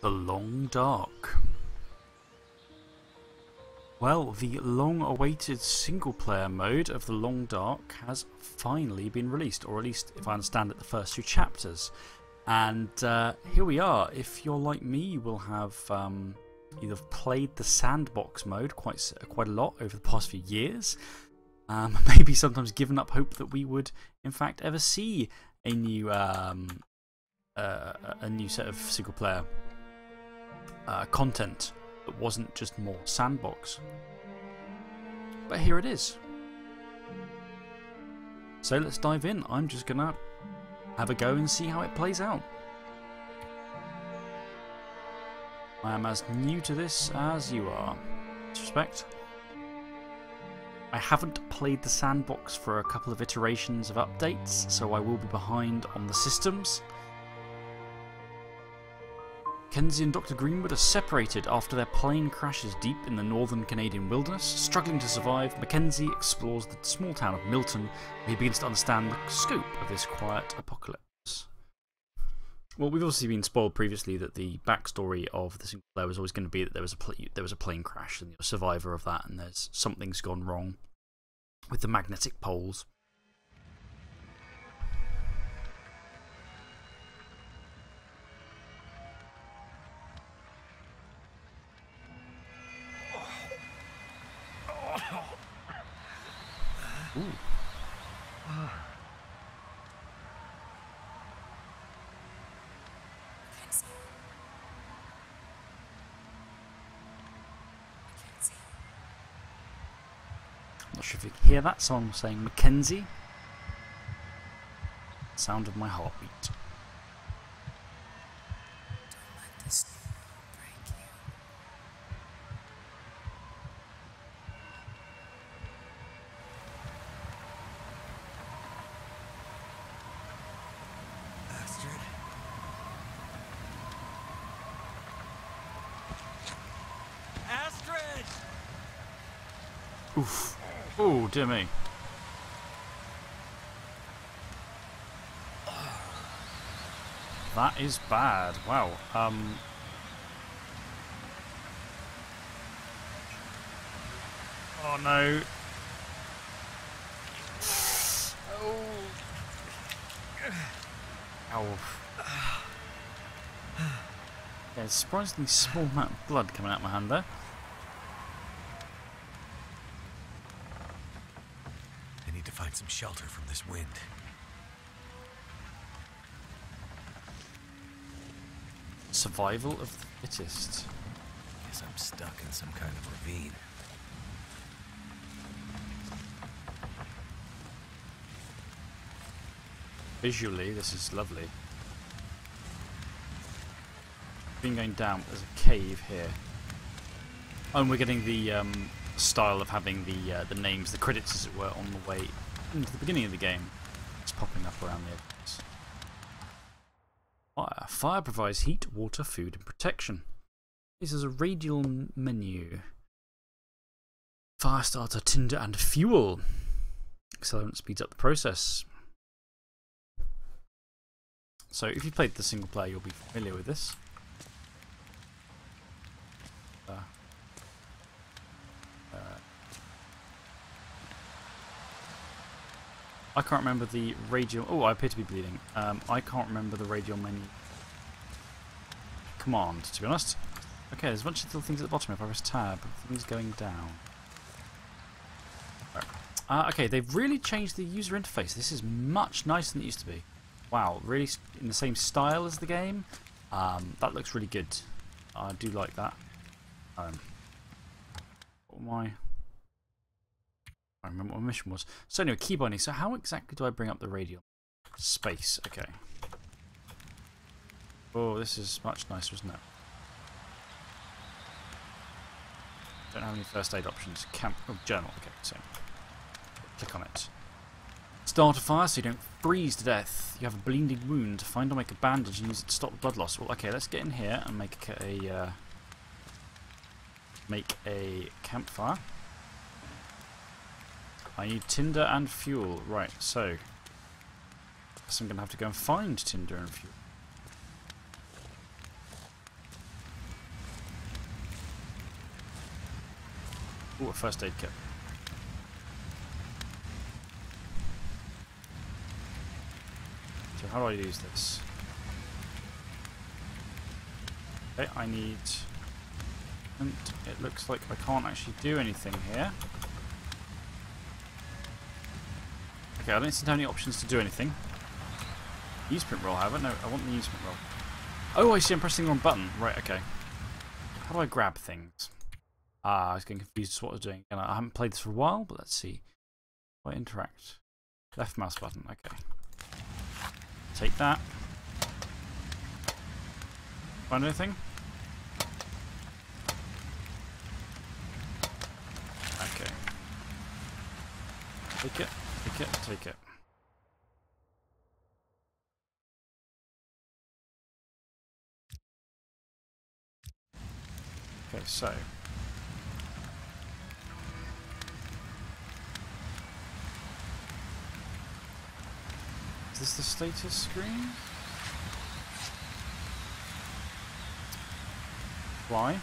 The Long Dark. Well, the long-awaited single-player mode of The Long Dark has finally been released, or at least, if I understand it, the first 2 chapters. And here we are. If you're like me, you will have either played the sandbox mode quite a lot over the past few years, maybe sometimes given up hope that we would, in fact, ever see a new set of single-player content that wasn't just more sandbox. But here it is. So let's dive in. I'm just gonna have a go and see how it plays out. I am as new to this as you are. Disrespect. I haven't played the sandbox for a couple of iterations of updates, so I will be behind on the systems. Mackenzie and Dr. Greenwood are separated after their plane crashes deep in the northern Canadian wilderness. Struggling to survive, Mackenzie explores the small town of Milton, where he begins to understand the scope of this quiet apocalypse. Well, we've obviously been spoiled previously that the backstory of the single player was always going to be that there was a plane crash and you're a survivor of that, and there's something's gone wrong with the magnetic poles. Ooh. Not sure if you can hear that. Someone was saying Mackenzie. Sound of my heartbeat. Don't let this break you. Astrid. Astrid! Oof. Oh, dear me. That is bad. Wow. Oh no. Oh. Ow. Yeah, a surprisingly small amount of blood coming out my hand there. I need to find some shelter from this wind. Survival of the fittest. Guess I'm stuck in some kind of ravine. Visually, this is lovely. Been going down. There's a cave here. Oh, and we're getting the style of having the names, the credits, as it were, on the way into the beginning of the game. It's popping up around the edges. Fire. Fire provides heat, water, food, and protection. This is a radial menu. Fire starter, tinder, and fuel. Accelerant speeds up the process. So, if you played the single player, you'll be familiar with this. I can't remember the radial. Oh, I appear to be bleeding. I can't remember the radial menu command, to be honest. Okay, there's a bunch of little things at the bottom. If I press tab, things going down. Right. Okay, they've really changed the user interface. This is much nicer than it used to be. Wow, really in the same style as the game. That looks really good. I do like that. What am I? I remember what my mission was. So anyway, key binding. So how exactly do I bring up the radial? Space. Okay. Oh, this is much nicer, isn't it? Don't have any first aid options. Camp. Oh, journal. Okay, so click on it. Start a fire so you don't freeze to death. You have a bleeding wound. Find or make a bandage and use it to stop the blood loss. Well, okay, let's get in here and make a campfire. I need tinder and fuel. Right, so I guess I'm going to have to go and find tinder and fuel. Ooh, a first aid kit. So how do I use this? Okay, I need... And it looks like I can't actually do anything here. Okay, I don't seem to have any options to do anything. Use print roll, however. No, I want the use print roll. Oh, I see, I'm pressing the wrong button. Right, okay. How do I grab things? Ah, I was getting confused as to what I was doing. And I haven't played this for a while, but let's see. How do I interact? Left mouse button, okay. Take that. Find anything? Okay. Take it, take it, take it. Okay, so. Is this the status screen? Fly.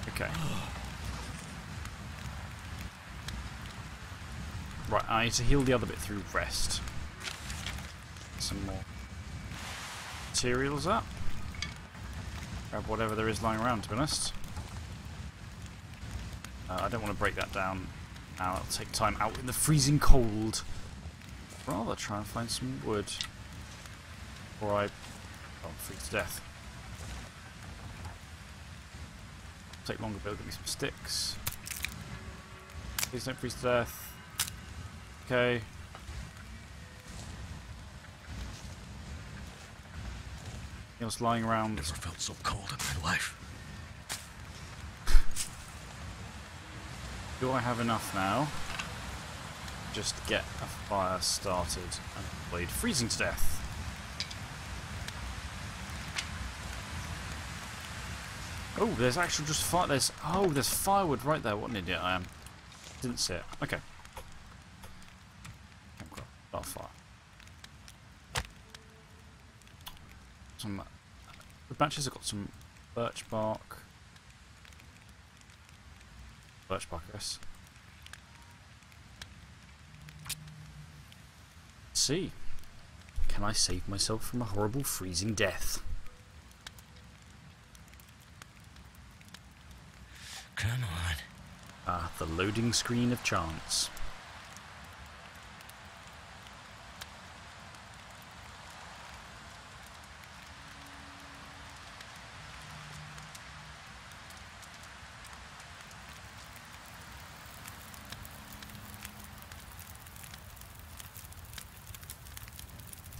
Okay. Right, I need to heal the other bit through rest. Some more materials up. Grab whatever there is lying around, to be honest. I don't want to break that down now. It'll take time out in the freezing cold. I'd rather try and find some wood before I freeze to death. Take longer, but give me some sticks. Please don't freeze to death. Okay. Anything else lying around? Never felt so cold in my life. Do I have enough now? Just get a fire started and avoid freezing to death. Oh, there's actual just fire. There's firewood right there. What an idiot I am. Didn't see it. Okay. Got fire. Some wood matches. I've got some birch bark. Birch bark, I guess. Let's see. Can I save myself from a horrible freezing death? Come on. Ah, the loading screen of chance.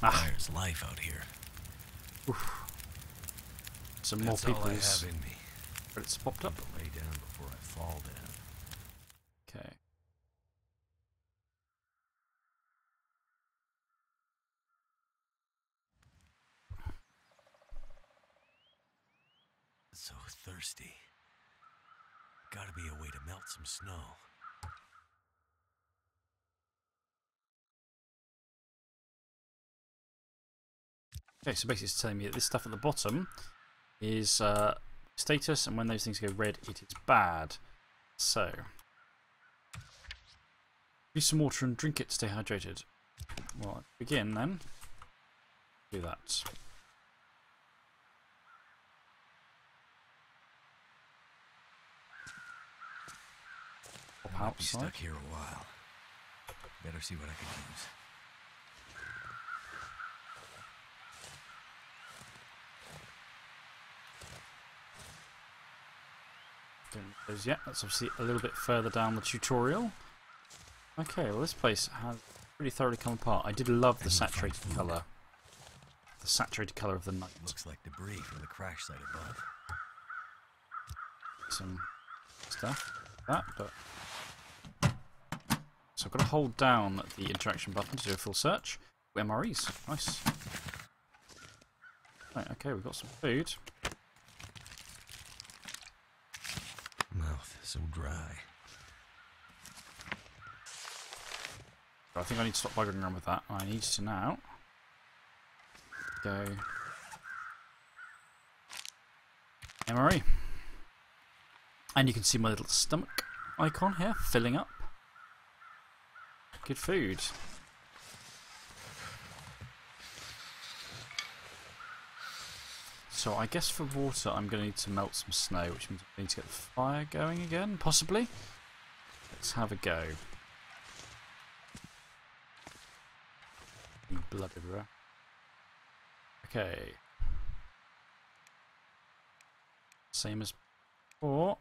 There's life out here. Oof. Some more That's all I people's have in me. credits popped up. Lay down before I fall down. Okay. So thirsty. Gotta be a way to melt some snow. Okay, so basically it's telling me that this stuff at the bottom is status, and when those things go red, it is bad. So, use some water and drink it to stay hydrated. Well, let's begin then. Do that. Pop Might be outside. stuck here a while. Better see what I can use. Don't need those yet. That's obviously a little bit further down the tutorial. Okay, well this place has pretty thoroughly come apart. I did love the saturated colour. The saturated colour of the night. Looks like debris from the crash site above. Some stuff like that, but so I've got to hold down the interaction button to do a full search. MREs, nice. Right, okay, we've got some food. Mouth so dry. I think I need to stop buggering around with that. I need to now go MRE. And you can see my little stomach icon here, filling up. Good food. So I guess for water I'm going to need to melt some snow, which means I need to get the fire going again, possibly. Let's have a go. Blood everywhere. Okay. Same as before.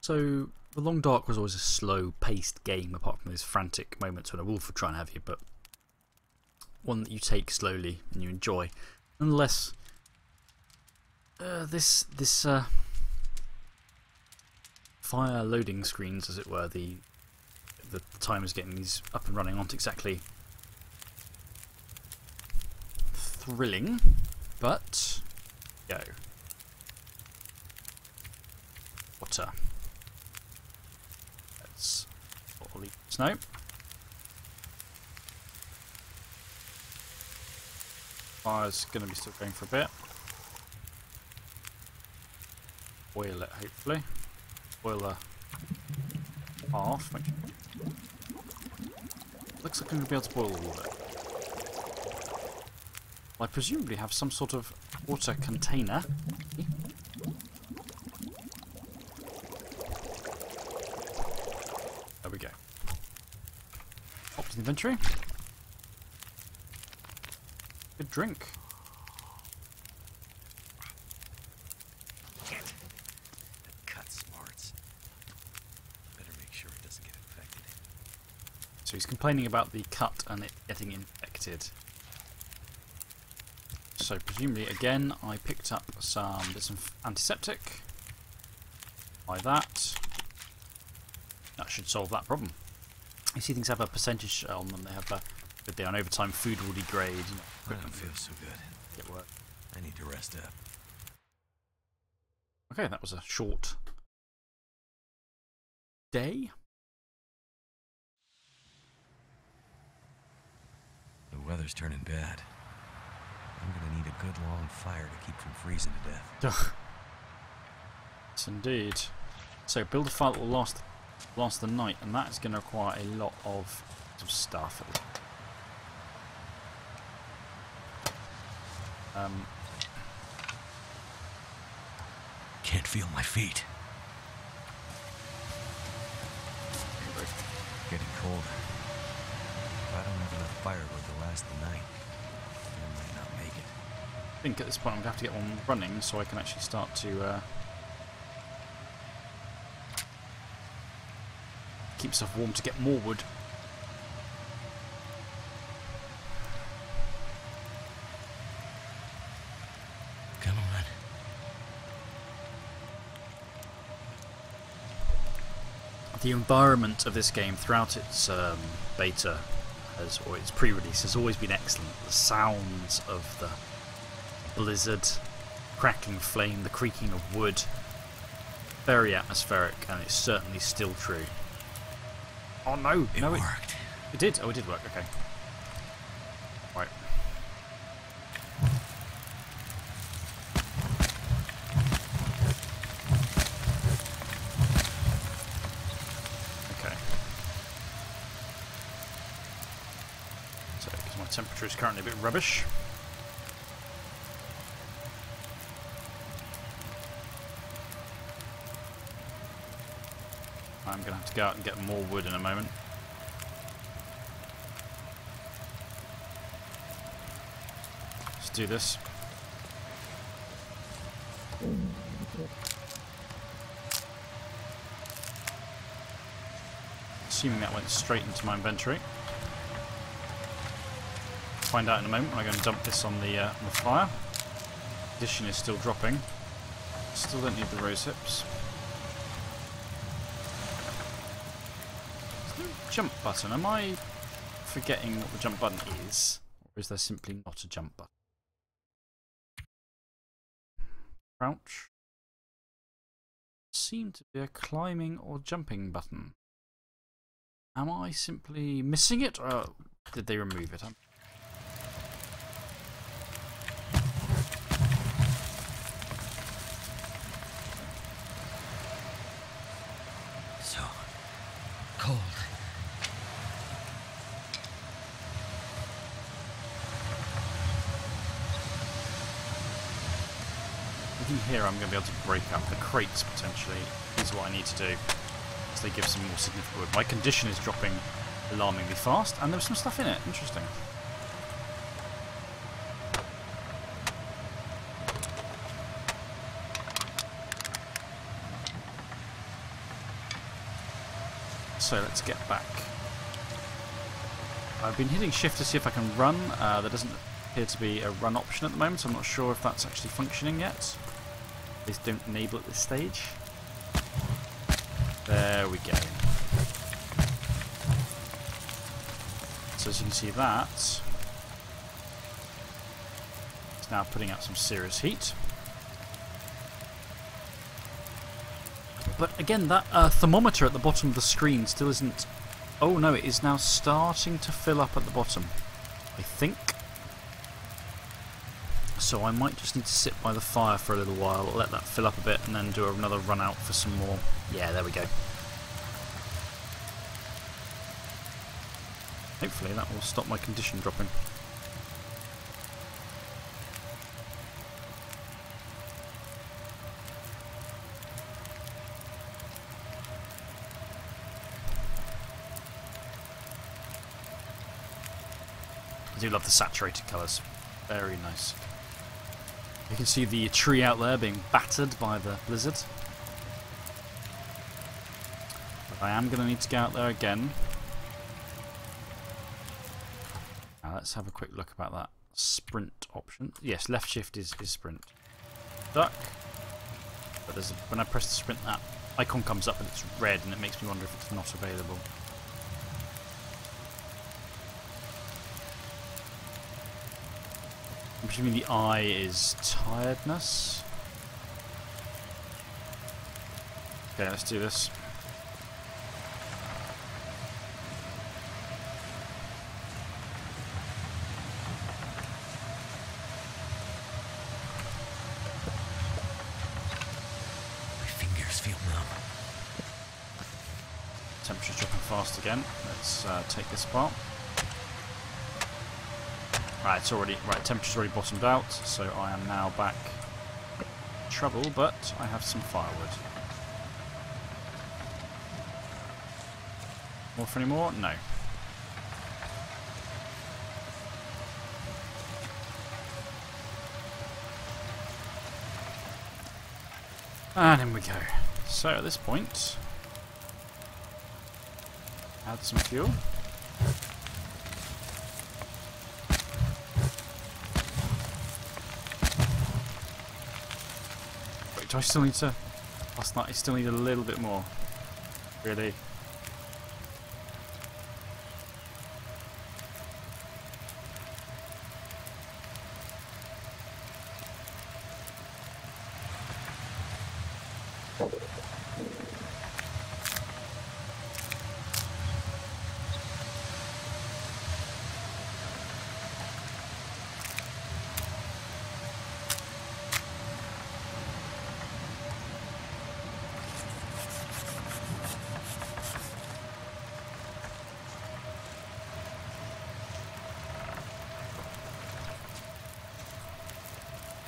So, The Long Dark was always a slow-paced game, apart from those frantic moments when a wolf would try and have you, but one that you take slowly and you enjoy. Nonetheless, this fire loading screens, as it were, the timers getting these up and running aren't exactly thrilling, but go. Water. Let's leave snow. Fire's going to be still going for a bit. Boil it, hopefully. Boil a half. Looks like I'm going to be able to boil all of it. I presumably have some sort of water container. There we go. Pop to the inventory. Good drink. Get the cut smarts. Better make sure it doesn't get infected. So he's complaining about the cut and it getting infected. So presumably again I picked up some bits of antiseptic. By that. That should solve that problem. You see things have a percentage on them. They have a but they are an overtime food will degrade. You know, I don't feel so good. Get work. I need to rest up. Okay, that was a short day. The weather's turning bad. I'm gonna need a good long fire to keep from freezing to death. Ugh. Yes, indeed. So build a fire that will last the night, and that is going to require a lot of stuff. Can't feel my feet. Getting colder. If I don't have enough firewood to last the night, I might not make it. I think at this point I'm going to have to get one running so I can actually start to keep myself warm to get more wood. Come on. The environment of this game throughout its beta or its pre-release has always been excellent. The sounds of the blizzard, crackling flame, the creaking of wood, very atmospheric, and it's certainly still true. Oh no! It no, worked. It did? Oh, it did work, okay. Right. Okay. So, because my temperature is currently a bit rubbish. I'm going to have to go out and get more wood in a moment. Let's do this. Assuming that went straight into my inventory. Find out in a moment when I go and dump this on the fire. Condition is still dropping. Still don't need the rose hips. Jump button. Am I forgetting what the jump button is? Or is there simply not a jump button? Crouch. Seem to be a climbing or jumping button. Am I simply missing it, or did they remove it? So cold. With you here, I'm going to be able to break up the crates potentially. Is what I need to do. They give some more significant wood. My condition is dropping alarmingly fast, and there's some stuff in it. Interesting. So let's get back. I've been hitting shift to see if I can run. There doesn't appear to be a run option at the moment, so I'm not sure if that's actually functioning yet. Please don't enable at this stage. There we go. So as you can see, that is now putting out some serious heat. But again, that thermometer at the bottom of the screen still isn't... Oh no, it is now starting to fill up at the bottom, I think. So I might just need to sit by the fire for a little while, let that fill up a bit, and then do another run out for some more. Yeah, there we go. Hopefully that will stop my condition dropping. I do love the saturated colours. Very nice. You can see the tree out there being battered by the blizzard. But I am going to need to go out there again. Now let's have a quick look about that sprint option. Yes, left shift is sprint. Duck. But there's when I press the sprint, that icon comes up and it's red, and it makes me wonder if it's not available. I'm presuming the I is tiredness. Okay, let's do this. My fingers feel numb. Temperature's dropping fast again. Let's take this apart. Right, it's already temperature's already bottomed out, so I am now back in trouble, but I have some firewood. More for any more? No. And in we go. So at this point, add some fuel. Do I still need to... Last night I still need a little bit more. Really.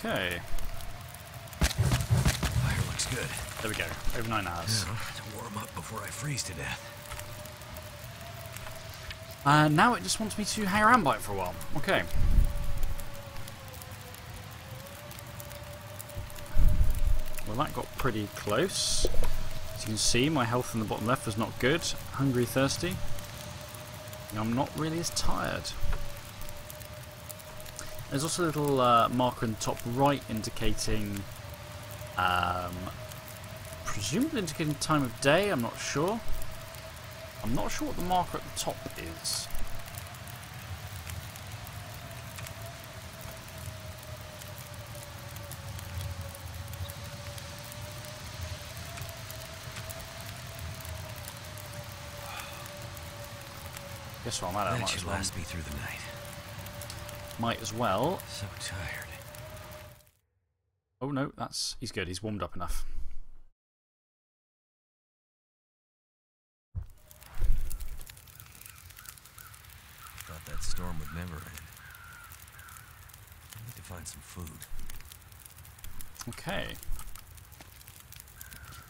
Okay. Fire looks good. There we go. Over 9 hours. Now, to warm up before I freeze to death. Now it just wants me to hang around by it for a while. Okay. Well, that got pretty close. As you can see, my health in the bottom left was not good. Hungry, thirsty. And I'm not really as tired. There's also a little marker in the top right indicating, presumably indicating time of day. I'm not sure. I'm not sure what the marker at the top is. Guess what I'm at? I That might should as well. last me through the night. Might as well. So tired. Oh no, he's good. He's warmed up enough. Thought that storm would never end. I need to find some food. Okay.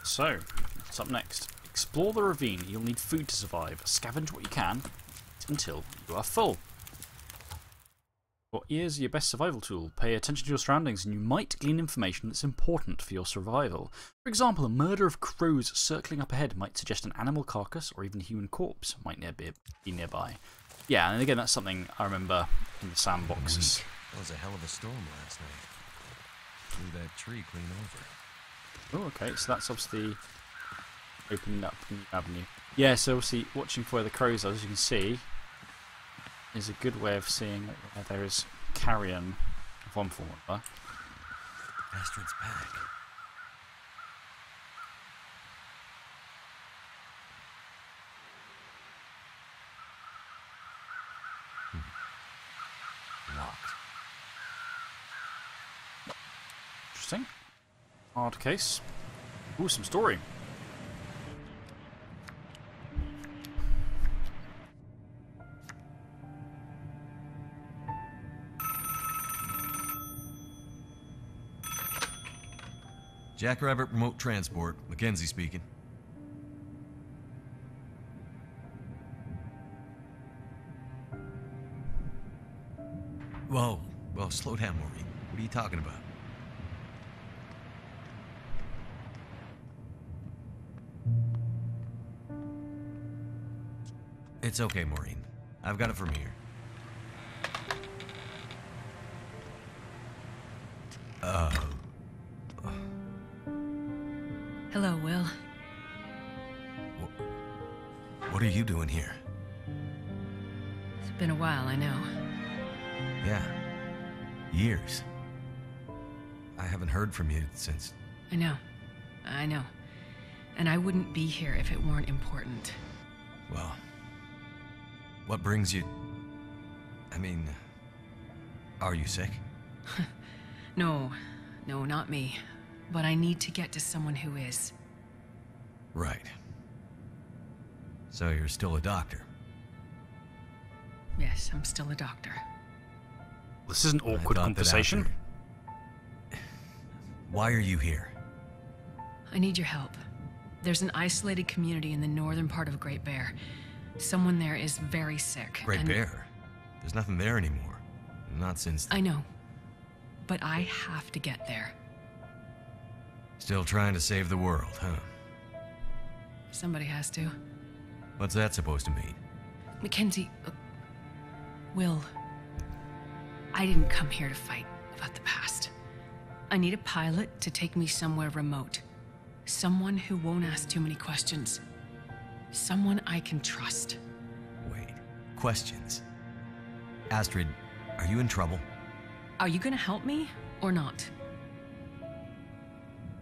So, what's up next? Explore the ravine. You'll need food to survive. Scavenge what you can until you are full. Your ears are your best survival tool. Pay attention to your surroundings and you might glean information that's important for your survival. For example, a murder of crows circling up ahead might suggest an animal carcass or even a human corpse might be nearby. Yeah, and again, that's something I remember in the sandboxes. That was a hell of a storm last night. Blew that tree clean over. Oh, okay, so that's obviously opening up a new avenue. Yeah, so obviously watching for where the crows are, as you can see, is a good way of seeing where there is carrion of one form or another. Astrid's pack. Locked. Interesting. Hard case. Ooh, some story. Jackrabbit Remote Transport. Mackenzie speaking. Whoa. Whoa, slow down, Maureen. What are you talking about? It's okay, Maureen. I've got it from here. Hello, Will. What are you doing here? It's been a while, I know. Yeah. Years. I haven't heard from you since... I know. I know. And I wouldn't be here if it weren't important. Well... What brings you... I mean... Are you sick? No. No, not me. But I need to get to someone who is. Right. So you're still a doctor? Yes, I'm still a doctor. This is an awkward conversation. Why are you here? I need your help. There's an isolated community in the northern part of Great Bear. Someone there is very sick. Great Bear? There's nothing there anymore. Not since... I know. But I have to get there. Still trying to save the world, huh? Somebody has to. What's that supposed to mean? Mackenzie... Will... I didn't come here to fight about the past. I need a pilot to take me somewhere remote. Someone who won't ask too many questions. Someone I can trust. Wait. Questions? Astrid, are you in trouble? Are you gonna help me, or not?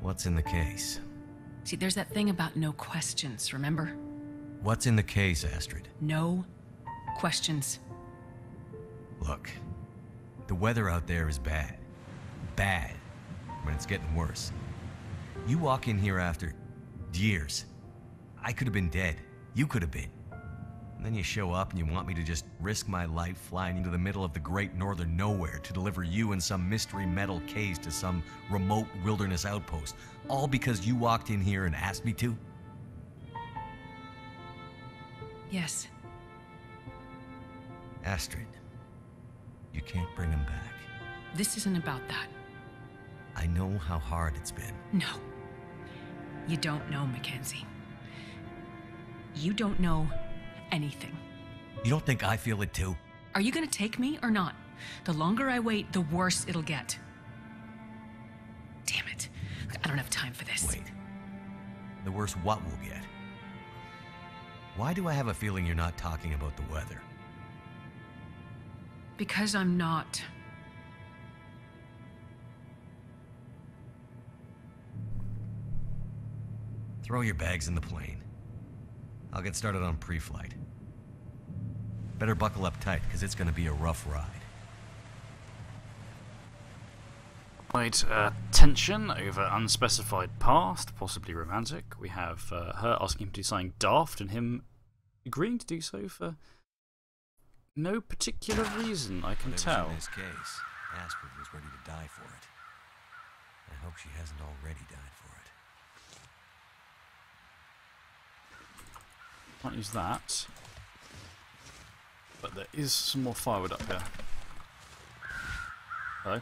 What's in the case? See, there's that thing about no questions, remember? What's in the case, Astrid? No questions. Look, the weather out there is bad. Bad. When it's getting worse. You walk in here after years. I could have been dead. You could have been. And then you show up and you want me to just risk my life flying into the middle of the great northern nowhere to deliver you in some mystery metal case to some remote wilderness outpost. All because you walked in here and asked me to? Yes. Astrid, you can't bring him back. This isn't about that. I know how hard it's been. No. You don't know, Mackenzie. You don't know anything. You don't think I feel it too? Are you gonna take me or not? The longer I wait, the worse it'll get. Damn it. I don't have time for this. Wait. The worse what we'll get? Why do I have a feeling you're not talking about the weather? Because I'm not. Throw your bags in the plane. I'll get started on pre-flight. Better buckle up tight, because it's going to be a rough ride. Right, tension over unspecified past, possibly romantic. We have her asking him to do something daft and him agreeing to do so for no particular reason, I can tell. In this case, Astrid was ready to die for it. I hope she hasn't already died for it. Can't use that. But there is some more firewood up here. Hello?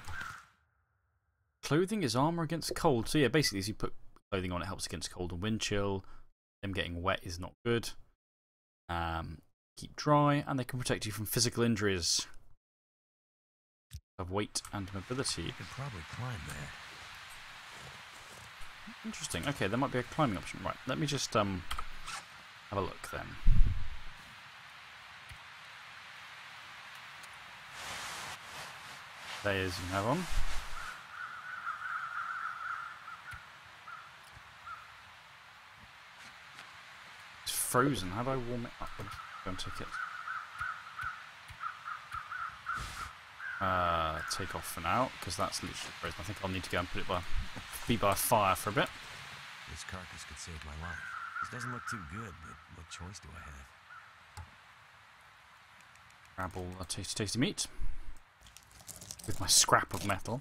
Clothing is armor against cold. So yeah, basically as you put clothing on, it helps against cold and wind chill. Them getting wet is not good. Keep dry, and they can protect you from physical injuries. Of weight and mobility. You could probably climb there. Interesting. Okay, there might be a climbing option. Right, let me just have a look then. Layers you have on. It's frozen. How do I warm it up? Go and take it. Take off for now, because that's literally frozen. I think I'll need to go and put it be by a fire for a bit. This carcass could save my life. This doesn't look too good, but what choice do I have? Grab all the tasty, tasty meat with my scrap of metal.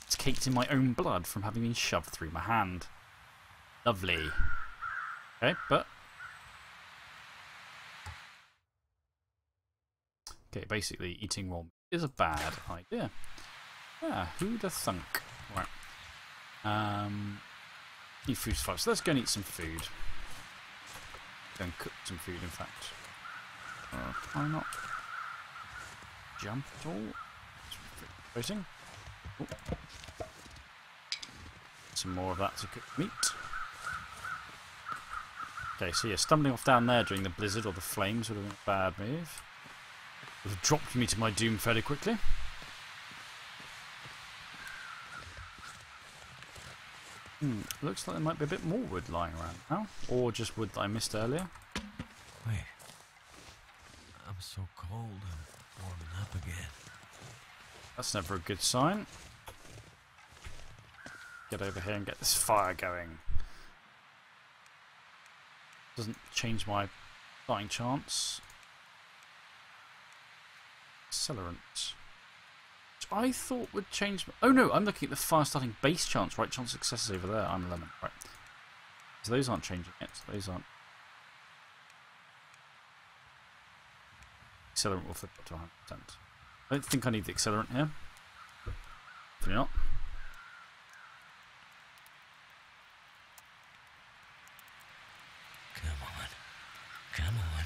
It's caked in my own blood from having been shoved through my hand. Lovely. Okay, but okay, basically eating raw meat is a bad idea. Yeah, who'd have thunk? Right. Need food survive. So let's go and eat some food. Go and cook some food, in fact. Can I not jump at all? Waiting. Oh. Some more of that to cook meat. Okay, so yeah, stumbling off down there during the blizzard or the flames would have been a bad move. Would have dropped me to my doom fairly quickly. Looks like there might be a bit more wood lying around now. Or just wood that I missed earlier. Wait. I'm so cold, I'm warming up again. That's never a good sign. Get over here and get this fire going. Doesn't change my fighting chance. Accelerant. Which I thought would change. Oh no, I'm looking at the fire starting base chance. Right, chance of success is over there. I'm 11. Right. So those aren't changing yet. So those aren't. Accelerant will flip up to 100%. I don't think I need the accelerant here. Probably not. Come on. Come on.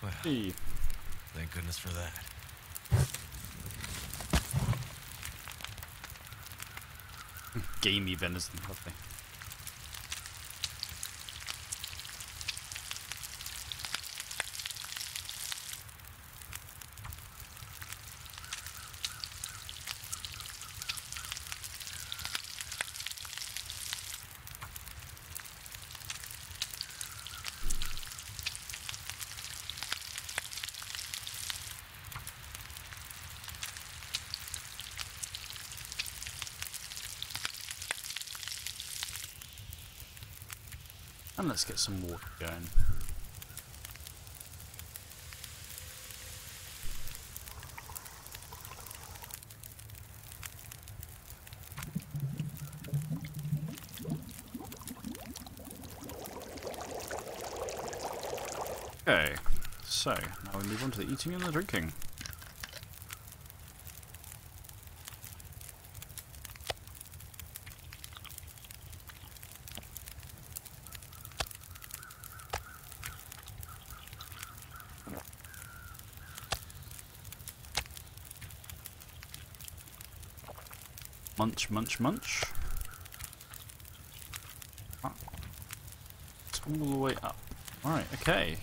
Well, Hey. thank goodness for that. Gamey venison, lovely. And let's get some water going. Okay, so now we move on to the eating and the drinking. Munch, munch, munch. all the way up. Alright, okay.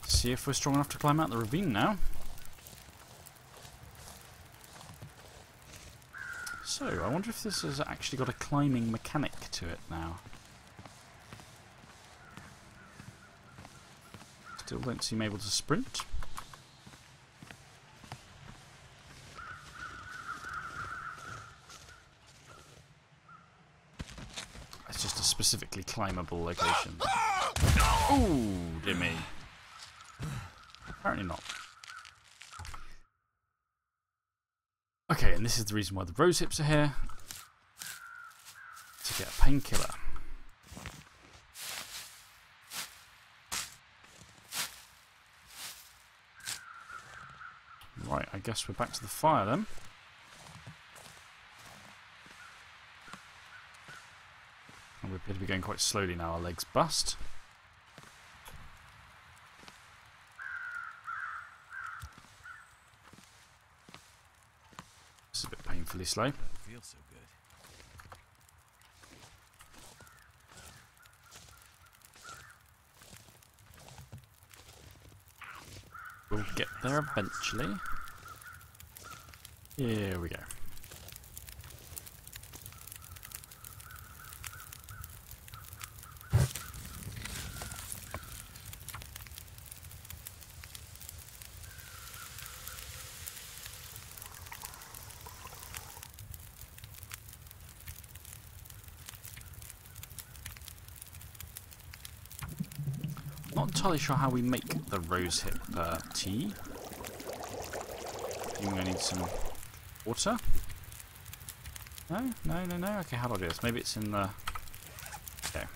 See if we're strong enough to climb out the ravine now. So, I wonder if this has actually got a climbing mechanic to it now. Still don't seem able to sprint. It's just a specifically climbable location. Oh, dear me. Apparently not. Okay, and this is the reason why the rose hips are here. To get a painkiller. Right, I guess we're back to the fire then. And we appear to be going quite slowly now, our legs bust. This is a bit painfully slow. Doesn't feel so good. We'll get there eventually. Here we go. Not entirely sure how we make the rosehip tea. I'm going to need some water. No, no, no, no. Okay, how do I do this? Maybe it's in the... Okay.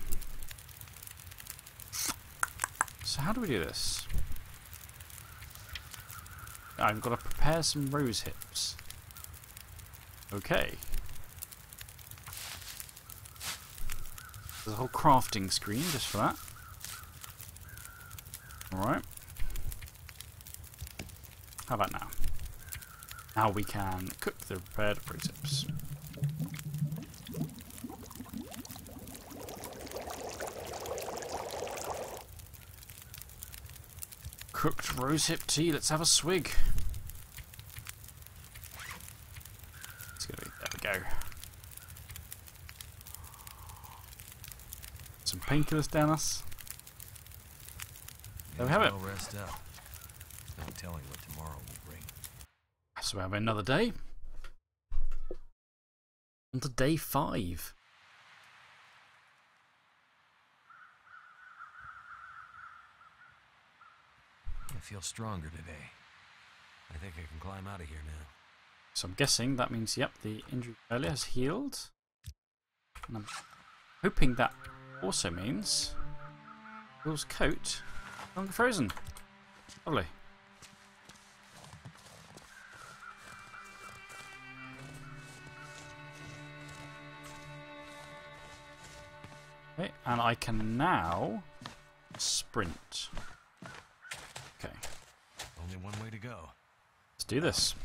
So how do we do this? I've got to prepare some rose hips. Okay. There's a whole crafting screen just for that. Alright. How about now? Now we can cook the prepared rose hips. Cooked rosehip tea, let's have a swig. There we go. Some painkillers down us. There we have it. Rest up. No telling what tomorrow will bring. So we have another day. On to day 5. I feel stronger today. I think I can climb out of here now. So I'm guessing that means, yep, the injury earlier has healed. And I'm hoping that also means Will's coat no longer frozen. Lovely. Okay, and I can now sprint. Okay. Only one way to go. Let's do this.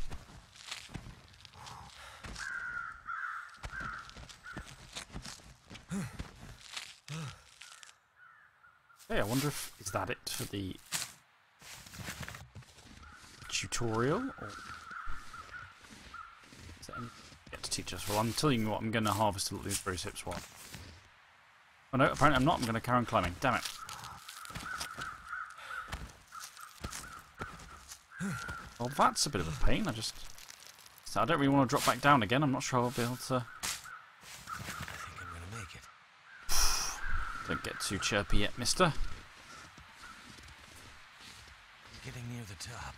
Okay, I wonder if is that it for the tutorial, or is there anything yet to teach us? Well, I'm telling you what, I'm going to harvest a lot of these rose hips while. Oh no, apparently I'm not. I'm going to carry on climbing. Damn it. Well, that's a bit of a pain. I don't really want to drop back down again. I'm not sure I'll be able to. I think I'm gonna make it. Don't get too chirpy yet, mister. Getting near the top.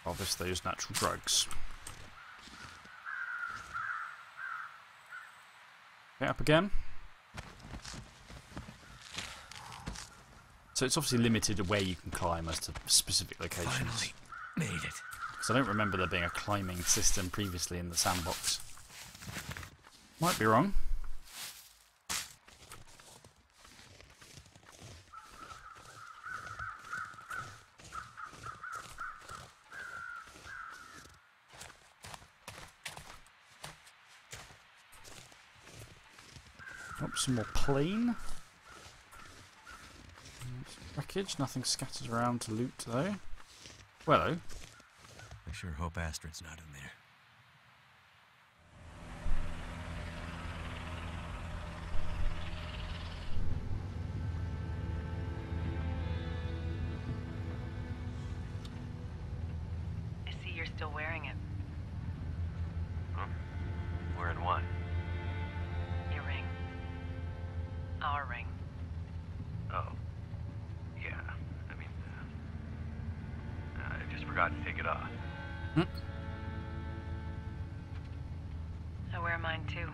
Harvest those natural drugs. Okay, up again. So it's obviously limited to where you can climb as to specific locations. Finally made it. Because I don't remember there being a climbing system previously in the sandbox. Might be wrong. Oh, some more plane. Wreckage, nothing scattered around to loot though. Well, hello. I sure hope Astrid's not in there. I see you're still wearing it. Huh? Wearing what? Your ring. Our ring. Oh. Yeah. I mean, I just forgot to take it off. I wear mine too.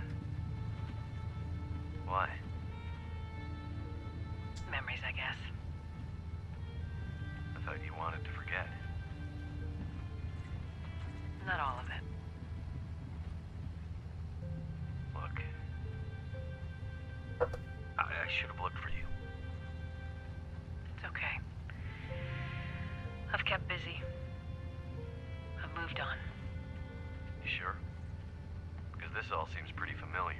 Why? Memories, I guess. I thought you wanted to forget. Not all of it. Look. I should have looked for you. It's okay. I've kept busy. I've moved on. You sure? Because this all seems pretty familiar.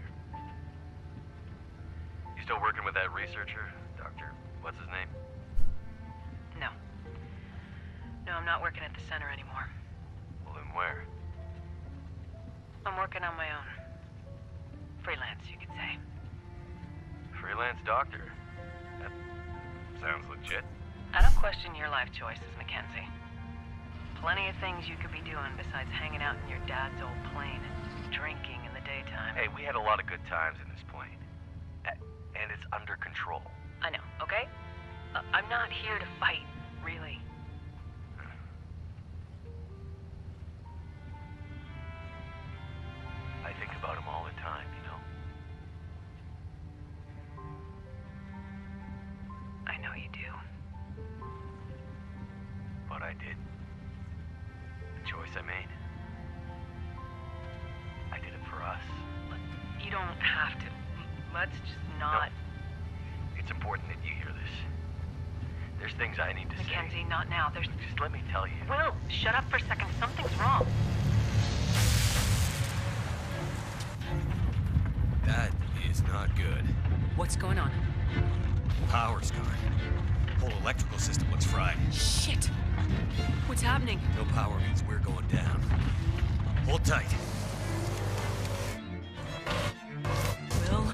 You still working with that researcher? Dr. What's his name? No. No, I'm not working at the center anymore. Well, then where? I'm working on my own. Freelance, you could say. Freelance doctor? That sounds legit. I don't question your life choices, Mackenzie. Plenty of things you could be doing besides hanging out in your dad's old plane and drinking in the daytime. Hey, we had a lot of good times in this plane. And it's under control. I know, okay? I'm not here to fight, really. I think about him all the time, you know? I know you do. But I did. The choice I made. I did it for us. You don't have to. Let's just not... No. It's important that you hear this. There's things I need to say. Mackenzie, not now. There's... Just let me tell you. Will, shut up for a second. Something's wrong. That is not good. What's going on? Power's gone. Whole electrical system looks fried. Shit! What's happening? No power means we're going down. Hold tight. Will?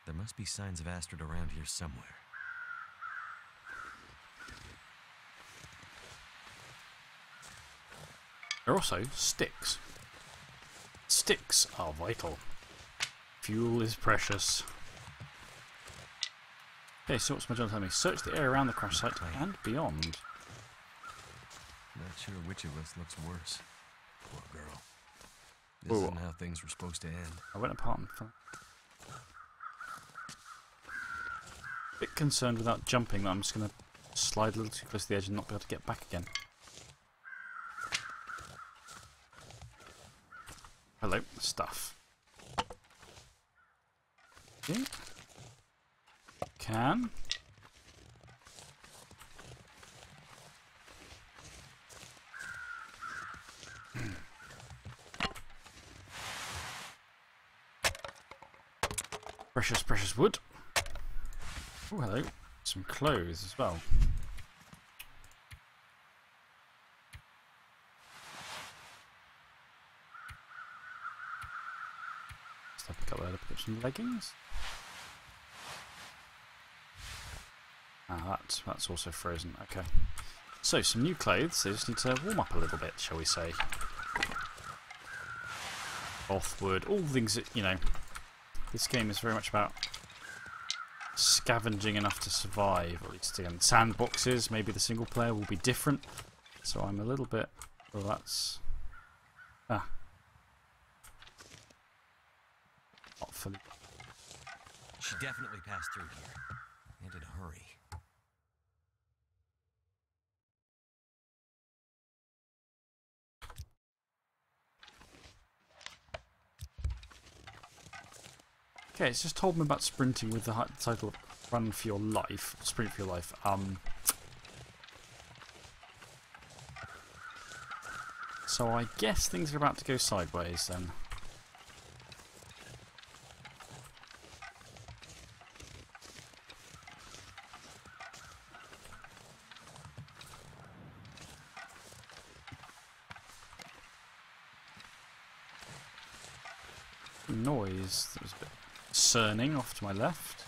There must be signs of Astrid around here somewhere. There are also sticks. Sticks are vital. Fuel is precious. Okay, so what's my job telling me? Search the area around the crash site and beyond. Not sure which of us looks worse. Poor girl. This isn't how things were supposed to end. I went apart and fell. Bit concerned without jumping that I'm just going to slide a little too close to the edge and not be able to get back again. Hello, stuff. Okay. Can. Precious, precious wood. Oh, hello. Some clothes as well. Just pick up there to pick up some leggings. Ah, that's also frozen. Okay. So, some new clothes. They just need to warm up a little bit, shall we say. Cloth, wood, all things that, you know. This game is very much about scavenging enough to survive, or at least again. Sandboxes, maybe the single player will be different. So I'm a little bit... Well, that's... Ah. Not fully... She definitely passed through here. And in a hurry. Okay, it's just told me about sprinting with the title Run for Your Life. Sprint for Your Life. So I guess things are about to go sideways then. Noise. There was a bit of cerning off to my left.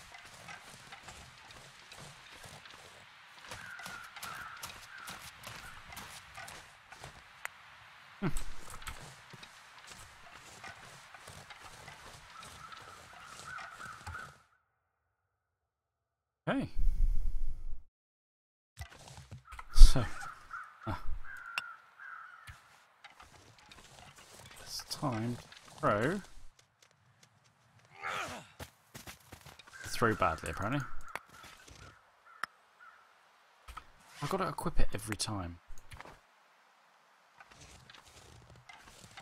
Okay. So, it's time to throw. Throw badly, apparently. I've got to equip it every time.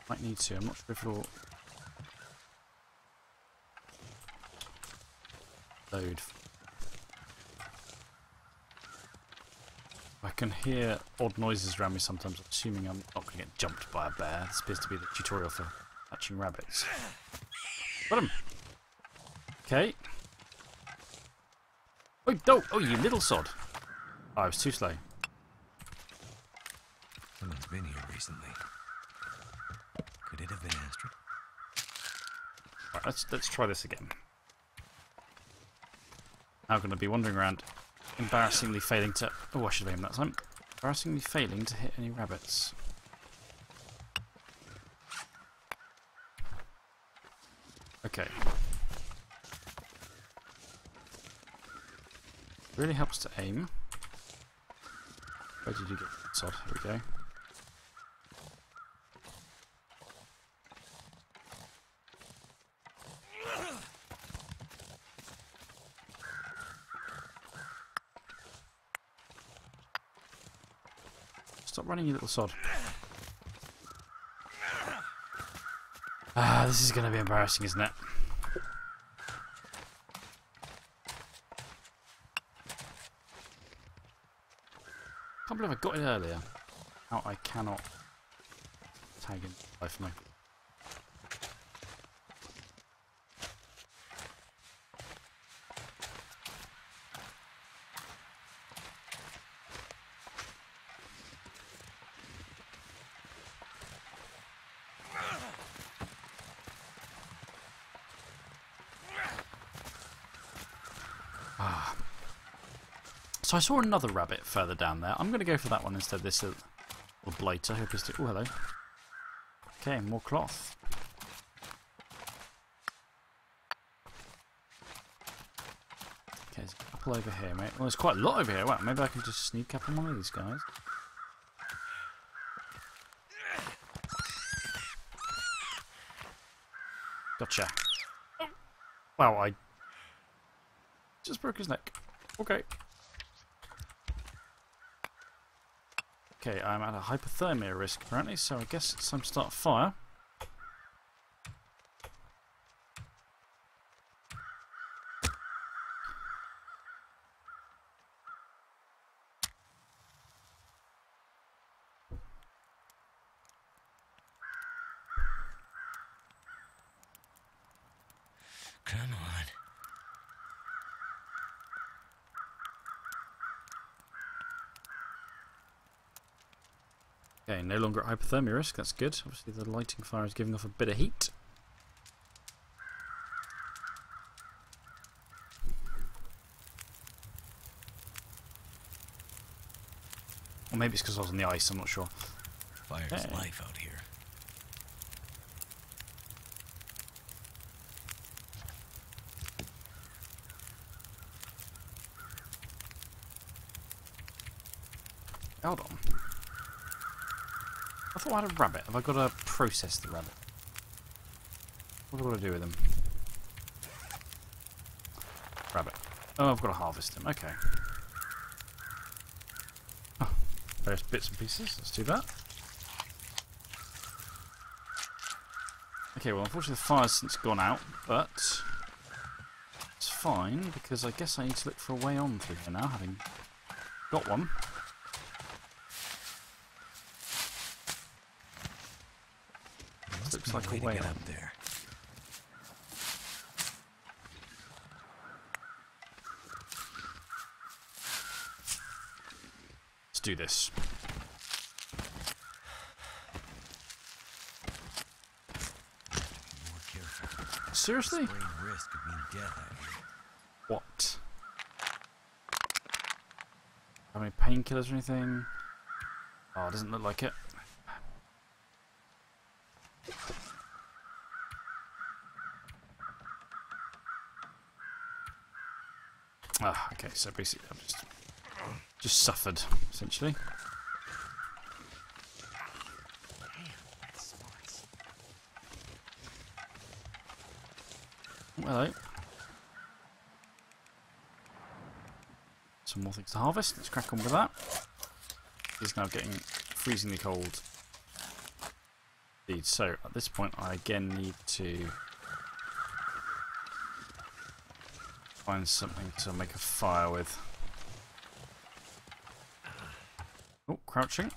Might need to. I'm not sure if it'll load. I can hear odd noises around me sometimes, assuming I'm not going to get jumped by a bear. This appears to be the tutorial for catching rabbits. Got him! Okay. Oh, no! Oh, you little sod! Oh, I was too slow. Someone's been here recently. Could it have been Astrid? Right, let's try this again. Now I'm going to be wandering around, embarrassingly failing to... Oh, I should have aimed that time. Embarrassingly failing to hit any rabbits. Okay. Really helps to aim. Where did you get that sod? Here we go. Stop running, you little sod. Ah, this is going to be embarrassing, isn't it? I can't believe I got it earlier. How I cannot tag in life for me. So I saw another rabbit further down there. I'm going to go for that one instead of this little blighter. Hope is. Oh, hello. Okay, more cloth. Okay, there's a couple over here, mate. Well, there's quite a lot over here. Wow, maybe I can just sneak up on one of these guys. Gotcha. Wow, I just broke his neck. Okay. Okay, I'm at a hypothermia risk apparently, so I guess it's time to start a fire. Come on. Okay, no longer at hypothermia risk, that's good. Obviously the lighting fire is giving off a bit of heat. Or maybe it's because I was on the ice, I'm not sure. Fire's life out here. Hold on. I thought I had a rabbit. Have I got to process the rabbit? What have I got to do with him? Rabbit. Oh, I've got to harvest him. Okay. Oh, various bits and pieces. Let's do that. Okay, well, unfortunately the fire's since gone out, but it's fine because I guess I need to look for a way on through here now, having got one. Looks like a way get up. up there. Let's do this. More careful. Seriously? Sprained wrist could mean death out here. What? Have any painkillers or anything? Oh, it doesn't look like it. Ah, okay, so basically I've just suffered, essentially. Oh, hello. Some more things to harvest. Let's crack on with that. It's now getting freezingly cold. Indeed. So at this point, I again need to find something to make a fire with. Oh, crouching.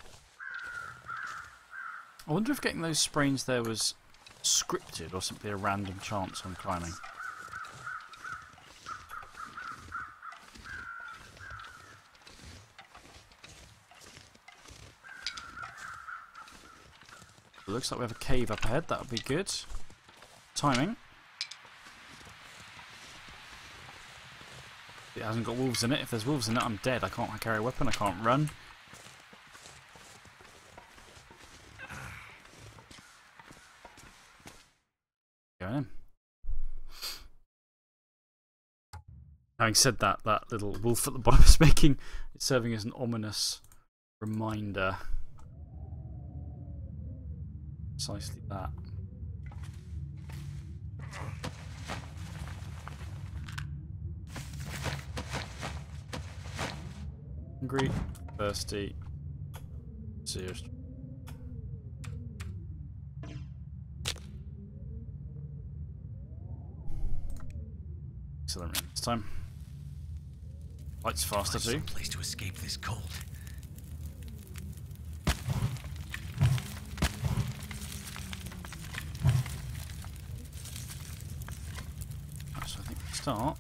I wonder if getting those sprains there was scripted or simply a random chance on climbing. It looks like we have a cave up ahead. That would be good. Timing. It hasn't got wolves in it. If there's wolves in it, I'm dead. I can't carry a weapon. I can't run. Going in. Having said that, that little wolf at the bottom is making, it's serving as an ominous reminder. Precisely that. Hungry, thirsty, serious. Excellent this time. Lights faster too. Place to escape this cold. So I think we start.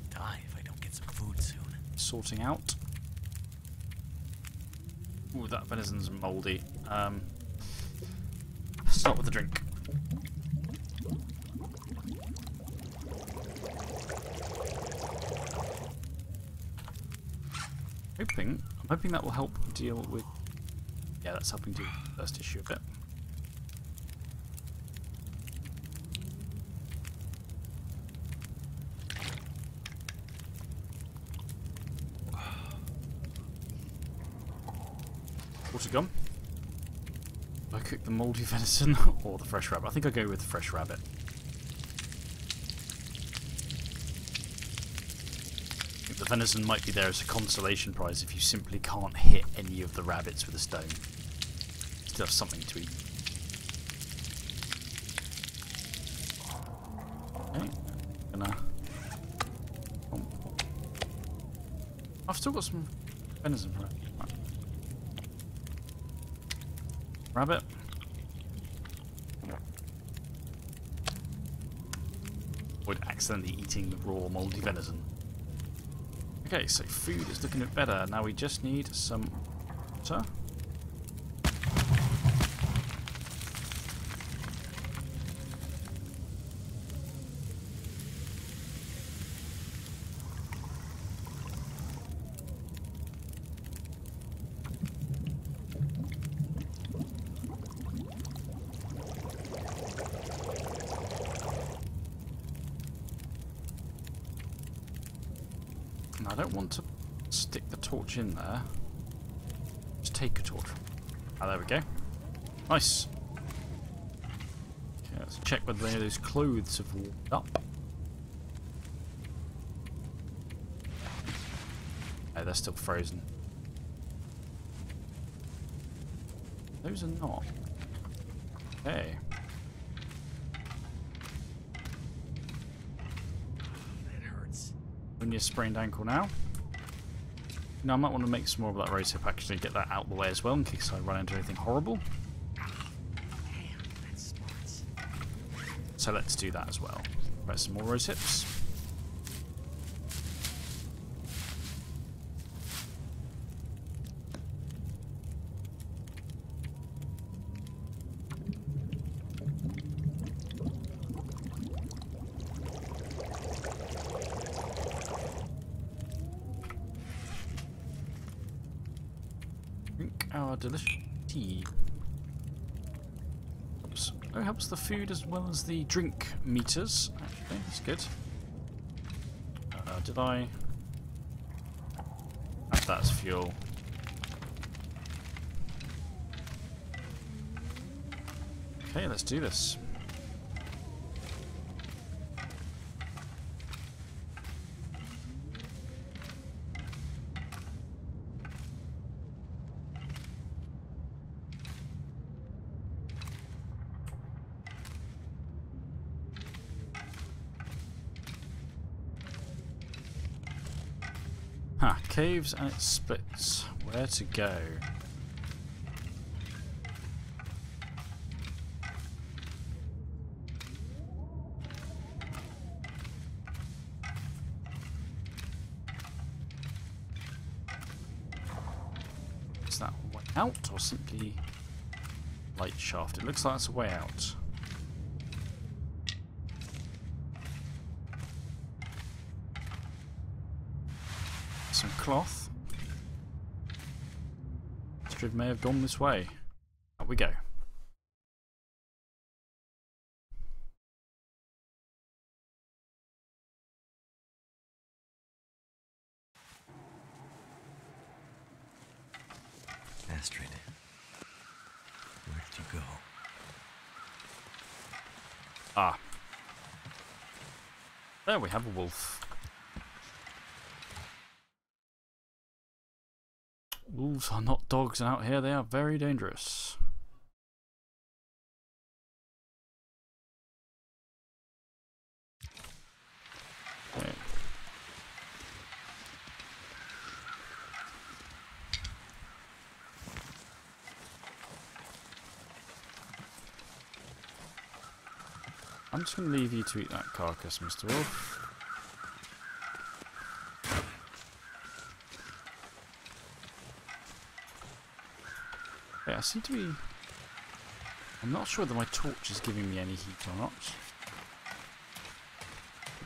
Die if I don't get some food soon. Sorting out. Ooh, that venison's mouldy. Start with the drink. I'm hoping that will help deal with. Yeah, that's helping deal with the first issue a bit. Water gone. Do I cook the mouldy venison or the fresh rabbit? I think I'll go with the fresh rabbit. I think the venison might be there as a consolation prize if you simply can't hit any of the rabbits with a stone. Still have something to eat. Okay, gonna. I've still got some venison for it. Right. Rabbit. Avoid accidentally eating the raw mouldy venison. Okay, so food is looking a bit better. Now we just need some water. I don't want to stick the torch in there. Just take a torch. Ah, there we go. Nice. Okay, let's check whether any of those clothes have warmed up. Oh, they're still frozen. Those are not. Okay. On your sprained ankle now. Now I might want to make some more of that rosehip, actually, get that out of the way as well, in case I run into anything horrible. So let's do that as well. Press some more rosehips. Drink our delicious tea. Oops. Oh, it helps the food as well as the drink meters. Actually, that's good. Did I add that as fuel? Okay, let's do this. Huh, caves and it splits. Where to go? Is that a way out or simply light shaft? It looks like it's a way out. Some cloth. Astrid may have gone this way. Out we go. Astrid, where did you go? Ah. There we have a wolf. Wolves are not dogs, and out here they are very dangerous. Okay. I'm just going to leave you to eat that carcass, Mr. Wolf. Okay, I seem to be... I'm not sure that my torch is giving me any heat or not.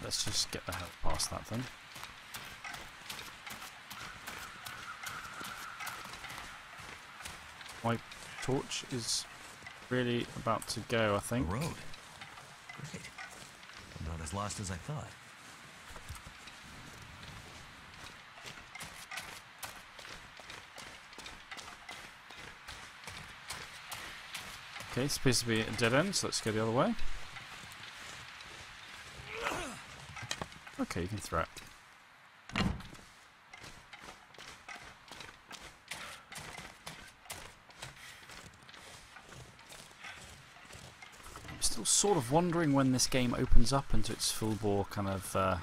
Let's just get the hell past that then. My torch is really about to go, I think. A road. Great. I'm not as lost as I thought. Okay, it's supposed to be a dead end, so let's go the other way. Okay, you can throw it. I'm still sort of wondering when this game opens up into its full bore kind of go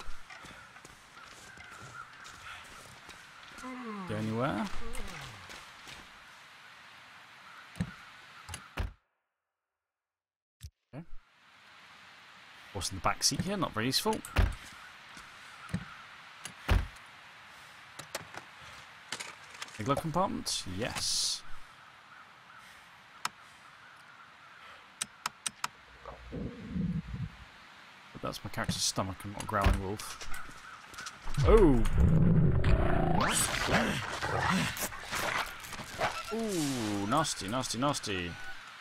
anywhere. Okay. Horse in the back seat here, not very useful. The glove compartment? Yes. But that's my character's stomach and not a growling wolf. Oh! Ooh, nasty, nasty, nasty.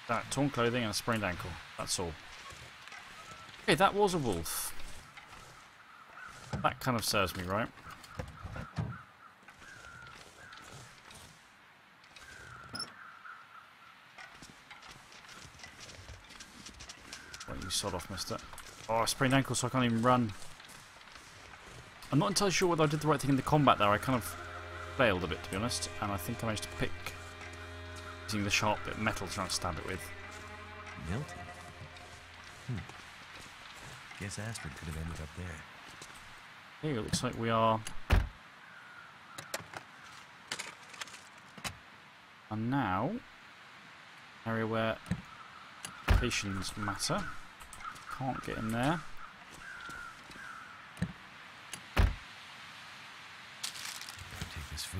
That torn clothing and a sprained ankle. That's all. Okay, that was a wolf. That kind of serves me right. You sod off, mister. Oh, I sprained ankle, so I can't even run. I'm not entirely sure whether I did the right thing in the combat there. I kind of failed a bit, to be honest, and I think I managed to pick using the sharp bit of metal to try and stab it with. Melted? Guess Astrid could have ended up there. Here, it looks like we are And now, area where locations matter. Can't get in there. Take this food.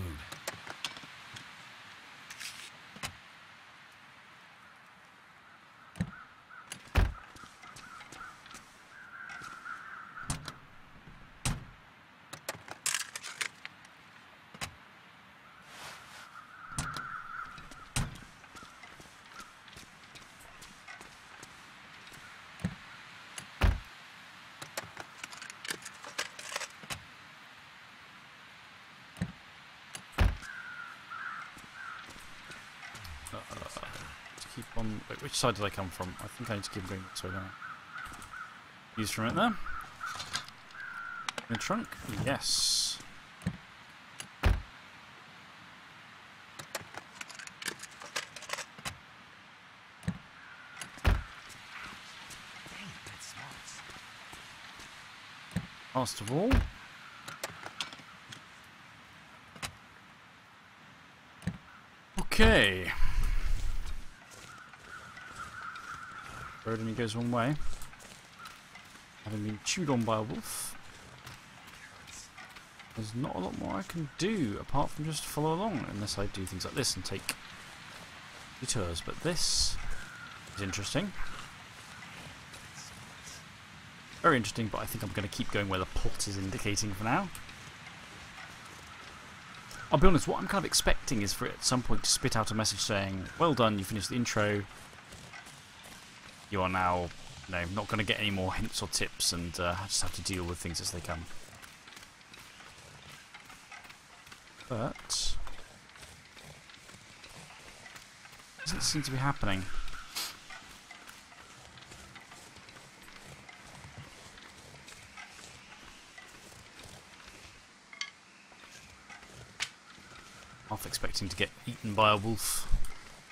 Keep on. Wait, which side did I come from? I think I need to keep going this way, don't I? Use from it there. In the trunk? Yes. Last of all. Okay. Road only goes one way. Having been chewed on by a wolf, there's not a lot more I can do apart from just follow along, unless I do things like this and take detours. But this is interesting. Very interesting, but I think I'm going to keep going where the plot is indicating for now. I'll be honest, what I'm kind of expecting is for it at some point to spit out a message saying, well done, you finished the intro. You are now, not going to get any more hints or tips, and just have to deal with things as they come. But doesn't seem to be happening. Half expecting to get eaten by a wolf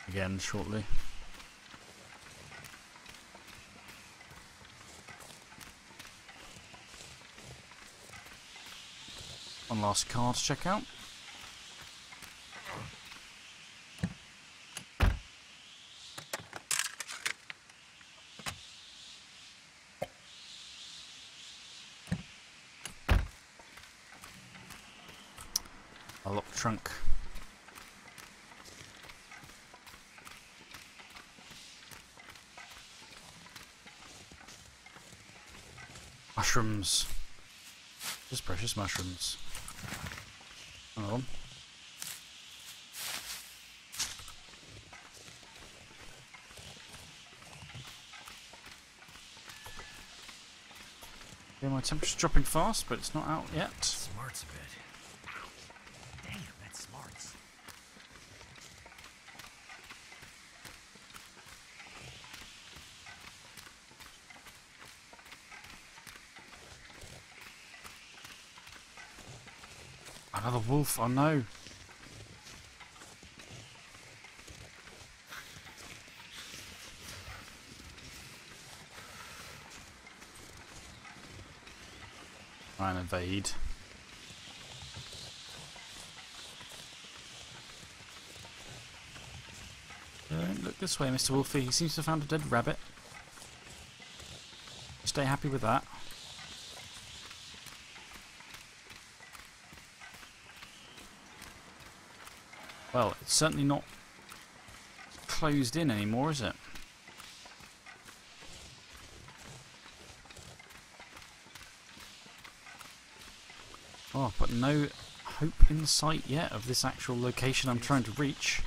again shortly. One last car to check out. A locked trunk. Mushrooms. Just precious mushrooms. Hang on. Okay, my temperature's dropping fast, but it's not out yet. Smarts a bit. Damn, that smarts. Another wolf, oh no. Try and evade. Don't look this way, Mr. Wolfie. He seems to have found a dead rabbit. Stay happy with that. Well, it's certainly not closed in anymore, is it? Oh, but no hope in sight yet of this actual location I'm trying to reach.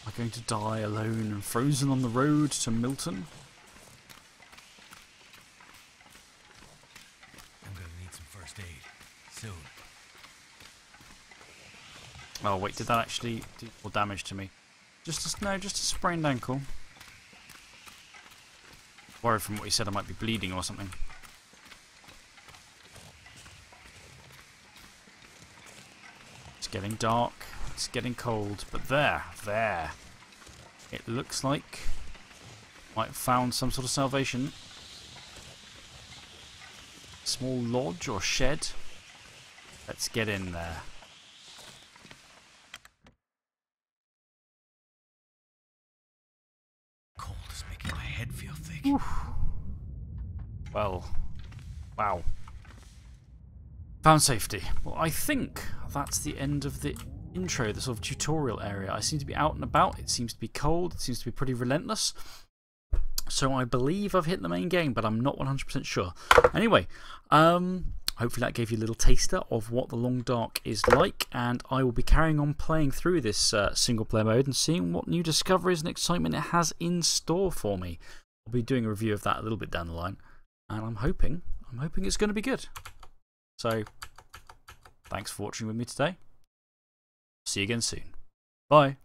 Am I going to die alone and frozen on the road to Milton? I'm gonna need some first aid soon. Oh wait, did that actually do more damage to me? Just a sprained ankle. Worried from what he said I might be bleeding or something. It's getting dark. It's getting cold. But there. It looks like might have found some sort of salvation. This small lodge or shed. Let's get in there. Cold is making my head feel thick. Oof. Well, wow. Found safety. Well, I think that's the end of the intro, the sort of tutorial area. I seem to be out and about. It seems to be cold. It seems to be pretty relentless. So I believe I've hit the main game, but I'm not 100% sure. Anyway, hopefully that gave you a little taster of what the Long Dark is like, and I will be carrying on playing through this single player mode and seeing what new discoveries and excitement it has in store for me. I'll be doing a review of that a little bit down the line, and I'm hoping it's going to be good. So, thanks for watching with me today. See you again soon. Bye.